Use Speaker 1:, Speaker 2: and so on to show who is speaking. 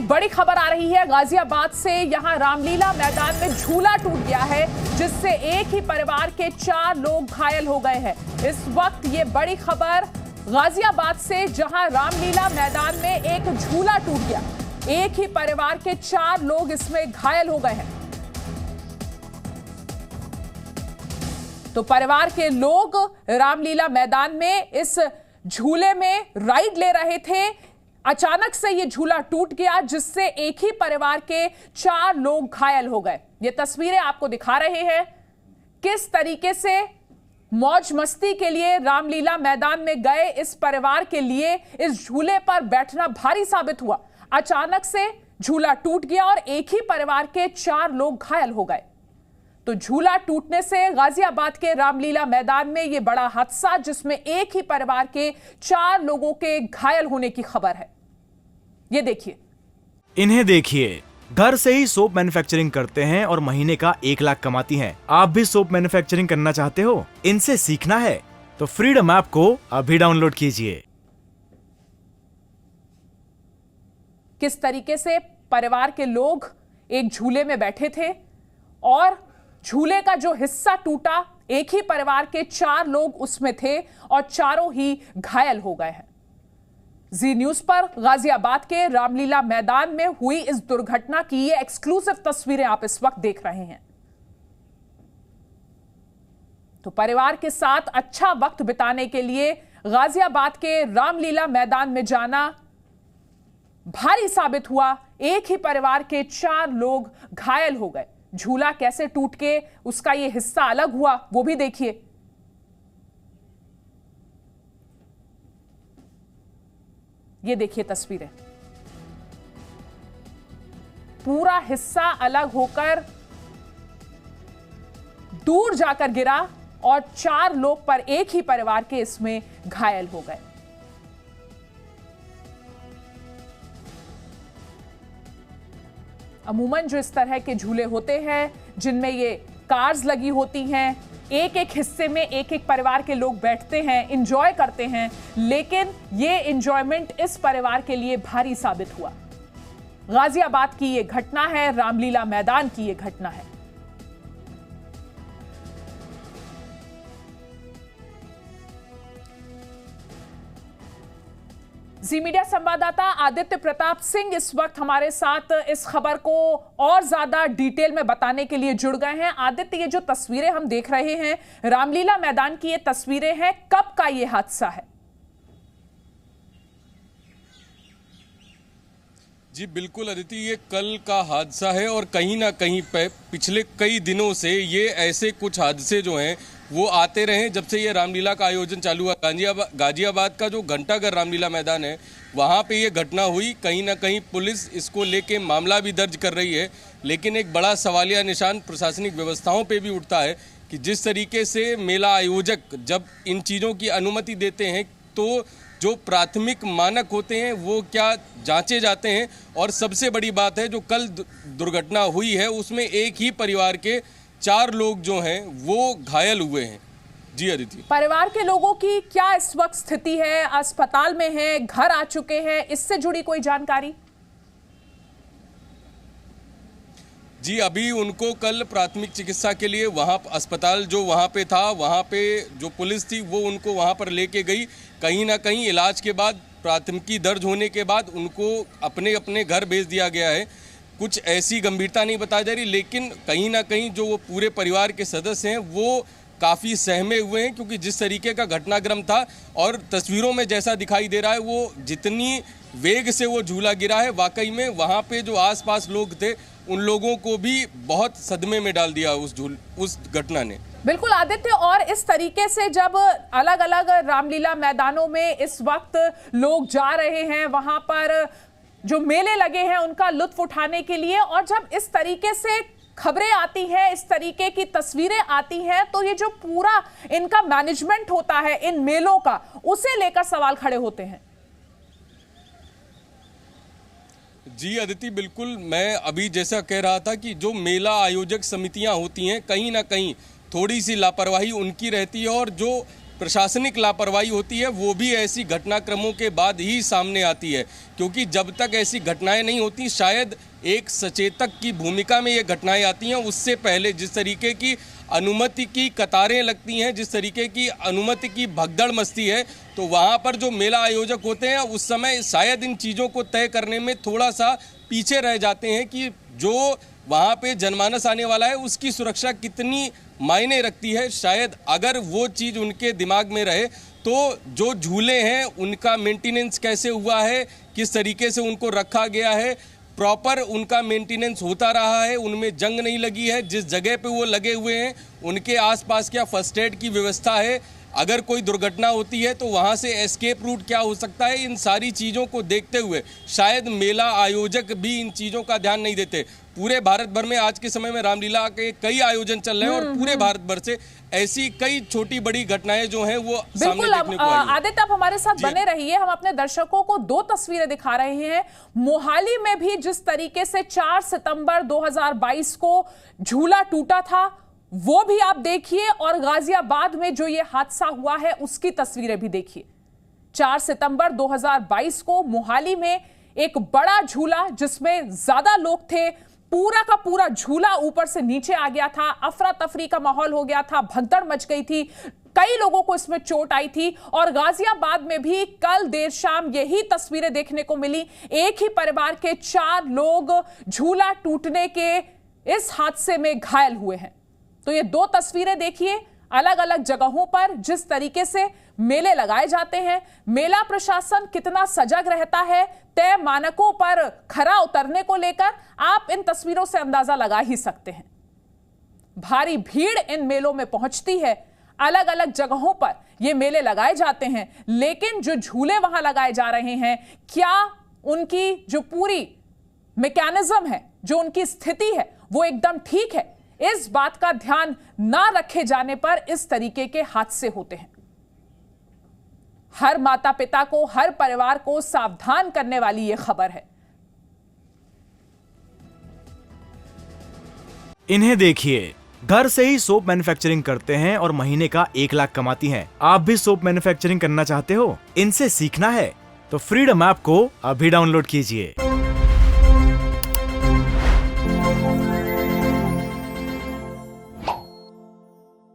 Speaker 1: एक बड़ी खबर आ रही है गाजियाबाद से। यहां रामलीला मैदान में झूला टूट गया है, जिससे एक ही परिवार के 4 लोग घायल हो गए हैं। इस वक्त ये बड़ी खबर गाजियाबाद से, जहां रामलीला मैदान में एक झूला टूट गया, एक ही परिवार के 4 लोग इसमें घायल हो गए हैं। तो परिवार के लोग रामलीला मैदान में इस झूले में राइड ले रहे थे। अचानक से ये झूला टूट गया, जिससे एक ही परिवार के 4 लोग घायल हो गए। ये तस्वीरें आपको दिखा रहे हैं किस तरीके से मौज मस्ती के लिए रामलीला मैदान में गए इस परिवार के लिए इस झूले पर बैठना भारी साबित हुआ। अचानक से झूला टूट गया और एक ही परिवार के 4 लोग घायल हो गए। तो झूला टूटने से गाजियाबाद के रामलीला मैदान में यह बड़ा हादसा, जिसमें एक ही परिवार के 4 लोगों के घायल होने की खबर है। ये देखिए,
Speaker 2: इन्हें देखिए, घर से ही सोप मैन्युफैक्चरिंग करते हैं और महीने का 1 लाख कमाती हैं। आप भी सोप मैन्युफैक्चरिंग करना चाहते हो, इनसे सीखना है तो फ्रीडम ऐप को अभी डाउनलोड कीजिए।
Speaker 1: किस तरीके से परिवार के लोग एक झूले में बैठे थे और झूले का जो हिस्सा टूटा, एक ही परिवार के 4 लोग उसमें थे और चारों ही घायल हो गए हैं। जी न्यूज पर गाजियाबाद के रामलीला मैदान में हुई इस दुर्घटना की ये एक्सक्लूसिव तस्वीरें आप इस वक्त देख रहे हैं। तो परिवार के साथ अच्छा वक्त बिताने के लिए गाजियाबाद के रामलीला मैदान में जाना भारी साबित हुआ। एक ही परिवार के 4 लोग घायल हो गए। झूला कैसे टूट के उसका ये हिस्सा अलग हुआ, वो भी देखिए। ये देखिए तस्वीरें, पूरा हिस्सा अलग होकर दूर जाकर गिरा और 4 लोग पर एक ही परिवार के इसमें घायल हो गए। अमूमन जो इस तरह के झूले होते हैं, जिनमें ये कार्स लगी होती हैं, एक एक हिस्से में एक एक परिवार के लोग बैठते हैं, एंजॉय करते हैं, लेकिन ये एंजॉयमेंट इस परिवार के लिए भारी साबित हुआ। गाजियाबाद की ये घटना है, रामलीला मैदान की ये घटना है। जी मीडिया संवाददाता आदित्य प्रताप सिंह इस वक्त हमारे साथ इस खबर को और ज्यादा डिटेल में बताने के लिए जुड़ गए हैं। आदित्य, ये जो तस्वीरें हम देख रहे हैं रामलीला मैदान की, ये तस्वीरें हैं, कब का ये हादसा है?
Speaker 3: जी बिल्कुल अदिति, ये कल का हादसा है और कहीं ना कहीं पिछले कई दिनों से ये ऐसे कुछ हादसे जो हैं वो आते रहे। जब से ये रामलीला का आयोजन चालू हुआ, गाजियाबाद का जो घंटाघर रामलीला मैदान है, वहाँ पे ये घटना हुई। कहीं ना कहीं पुलिस इसको लेके मामला भी दर्ज कर रही है, लेकिन एक बड़ा सवालिया निशान प्रशासनिक व्यवस्थाओं पे भी उठता है कि जिस तरीके से मेला आयोजक जब इन चीज़ों की अनुमति देते हैं तो जो प्राथमिक मानक होते हैं वो क्या जांचे जाते हैं। और सबसे बड़ी बात है, जो कल दुर्घटना हुई है उसमें एक ही परिवार के 4 लोग जो हैं वो घायल हुए हैं। जी अदिति, परिवार
Speaker 1: के लोगों की क्या इस वक्त स्थिति है? अस्पताल में हैं, घर आ चुके हैं, इससे जुड़ी कोई जानकारी?
Speaker 3: जी अभी उनको कल प्राथमिक चिकित्सा के लिए वहाँ अस्पताल जो वहाँ पे था, वहाँ पे जो पुलिस थी वो उनको वहाँ पर लेके गई। कहीं ना कहीं इलाज के बाद, प्राथमिकी दर्ज होने के बाद उनको अपने अपने घर भेज दिया गया है। कुछ ऐसी गंभीरता नहीं बताई जा रही, लेकिन कहीं ना कहीं जो वो पूरे परिवार के सदस्य हैं वो काफ़ी सहमे हुए हैं, क्योंकि जिस तरीके का घटनाक्रम था और तस्वीरों में जैसा दिखाई दे रहा है, वो जितनी वेग से वो झूला गिरा है, वाकई में वहाँ पे जो आसपास लोग थे उन लोगों को भी बहुत सदमे में डाल दिया उस घटना ने।
Speaker 1: बिल्कुल आदित्य, और इस तरीके से जब अलग अलग रामलीला मैदानों में इस वक्त लोग जा रहे हैं, वहां पर जो मेले लगे हैं उनका लुत्फ उठाने के लिए, और जब इस तरीके से खबरें आती हैं, इस तरीके की तस्वीरें आती हैं, तो ये जो पूरा इनका मैनेजमेंट होता है इन मेलों का, उसे लेकर सवाल खड़े होते हैं।
Speaker 3: जी अदिति, बिल्कुल, मैं अभी जैसा कह रहा था कि जो मेला आयोजक समितियां होती हैं, कहीं ना कहीं थोड़ी सी लापरवाही उनकी रहती है और जो प्रशासनिक लापरवाही होती है वो भी ऐसी घटनाक्रमों के बाद ही सामने आती है, क्योंकि जब तक ऐसी घटनाएं नहीं होती शायद एक सचेतक की भूमिका में ये घटनाएं आती हैं। उससे पहले जिस तरीके की अनुमति की कतारें लगती हैं, जिस तरीके की अनुमति की भगदड़ मचती है, तो वहाँ पर जो मेला आयोजक होते हैं उस समय शायद इन चीज़ों को तय करने में थोड़ा सा पीछे रह जाते हैं कि जो वहाँ पे जनमानस आने वाला है उसकी सुरक्षा कितनी मायने रखती है। शायद अगर वो चीज़ उनके दिमाग में रहे तो जो झूले हैं उनका मेंटेनेंस कैसे हुआ है, किस तरीके से उनको रखा गया है, प्रॉपर उनका मेंटेनेंस होता रहा है, उनमें जंग नहीं लगी है, जिस जगह पे वो लगे हुए हैं उनके आसपास क्या फर्स्ट एड की व्यवस्था है, अगर कोई दुर्घटना होती है तो वहाँ से एस्केप रूट क्या हो सकता है। इन सारी चीज़ों को देखते हुए शायद मेला आयोजक भी इन चीज़ों का ध्यान नहीं देते। पूरे भारत भर में आज के समय में रामलीला के कई आयोजन चल रहे हैं और पूरे भारत भर से ऐसी कई छोटी बड़ी घटनाएं जो हैं वो सामने देखने को आई हैं।
Speaker 1: आदित्य, आप हमारे साथ बने रहिए। हम अपने दर्शकों को 2 तस्वीरें दिखा रहे हैं। मोहाली में भी जिस तरीके से 4 सितंबर 2022 को झूला टूटा था वो भी आप देखिए, और गाजियाबाद में जो ये हादसा हुआ है उसकी तस्वीरें भी देखिए। 4 सितंबर 2022 को मोहाली में एक बड़ा झूला जिसमें ज्यादा लोग थे, पूरा का पूरा झूला ऊपर से नीचे आ गया था, अफरा तफरी का माहौल हो गया था, भगदड़ मच गई थी, कई लोगों को इसमें चोट आई थी। और गाजियाबाद में भी कल देर शाम यही तस्वीरें देखने को मिली। एक ही परिवार के 4 लोग झूला टूटने के इस हादसे में घायल हुए हैं। तो ये 2 तस्वीरें देखिए अलग अलग जगहों पर जिस तरीके से मेले लगाए जाते हैं। मेला प्रशासन कितना सजग रहता है तय मानकों पर खरा उतरने को लेकर, आप इन तस्वीरों से अंदाजा लगा ही सकते हैं। भारी भीड़ इन मेलों में पहुंचती है, अलग अलग जगहों पर ये मेले लगाए जाते हैं, लेकिन जो झूले वहां लगाए जा रहे हैं, क्या उनकी जो पूरी मैकेनिज्म है, जो उनकी स्थिति है, वो एकदम ठीक है? इस बात का ध्यान ना रखे जाने पर इस तरीके के हादसे होते हैं। हर माता पिता को, हर परिवार को सावधान करने वाली यह खबर है।
Speaker 2: इन्हें देखिए, घर से ही सोप मैन्युफैक्चरिंग करते हैं और महीने का 1 लाख कमाती हैं। आप भी सोप मैन्युफैक्चरिंग करना चाहते हो? इनसे सीखना है तो फ्रीडम ऐप को अभी डाउनलोड कीजिए।